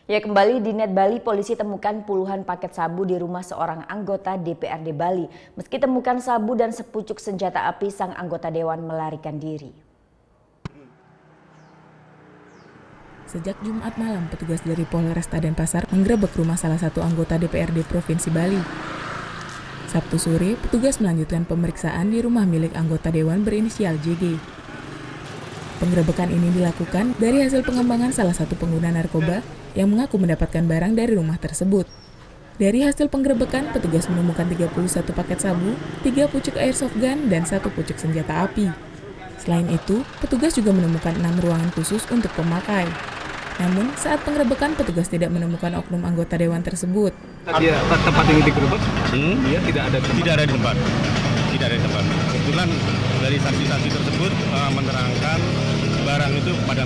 Ya, kembali di Net Bali, polisi temukan puluhan paket sabu di rumah seorang anggota DPRD Bali. Meski temukan sabu dan sepucuk senjata api, sang anggota dewan melarikan diri. Sejak Jumat malam, petugas dari Polresta Denpasar menggerebek rumah salah satu anggota DPRD Provinsi Bali. Sabtu sore, petugas melanjutkan pemeriksaan di rumah milik anggota dewan berinisial JG. Penggerebekan ini dilakukan dari hasil pengembangan salah satu pengguna narkoba yang mengaku mendapatkan barang dari rumah tersebut. Dari hasil penggerebekan, petugas menemukan 31 paket sabu, 3 pucuk airsoft gun, dan 1 pucuk senjata api. Selain itu, petugas juga menemukan 6 ruangan khusus untuk pemakai. Namun, saat penggerebekan, petugas tidak menemukan oknum anggota dewan tersebut. Dia tempat yang digerebek? Dia tidak ada di tempat. Tidak ada di tempat. Tidak ada di tempat. Kebetulan dari saksi-saksi tersebut menerangkan barang itu pada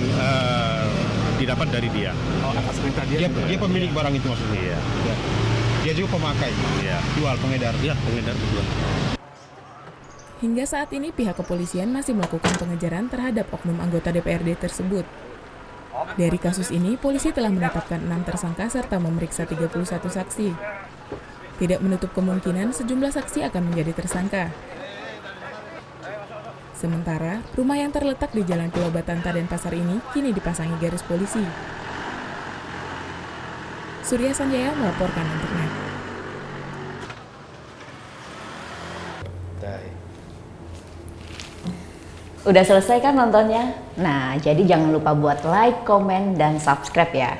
didapat dari dia. Oh, atas perintah dia. Dia pemilik barang itu maksudnya. Iya. Dia juga pemakai. Iya. Jual, pengedar. Iya, pengedar jual. Hingga saat ini pihak kepolisian masih melakukan pengejaran terhadap oknum anggota DPRD tersebut. Dari kasus ini, polisi telah menetapkan 6 tersangka serta memeriksa 31 saksi. Tidak menutup kemungkinan sejumlah saksi akan menjadi tersangka. Sementara, rumah yang terletak di Jalan Pulau Batanta Denpasar ini kini dipasangi garis polisi. Surya Sanjaya melaporkan untuk Net. Udah selesai kan nontonnya? Nah, jadi jangan lupa buat like, komen, dan subscribe ya.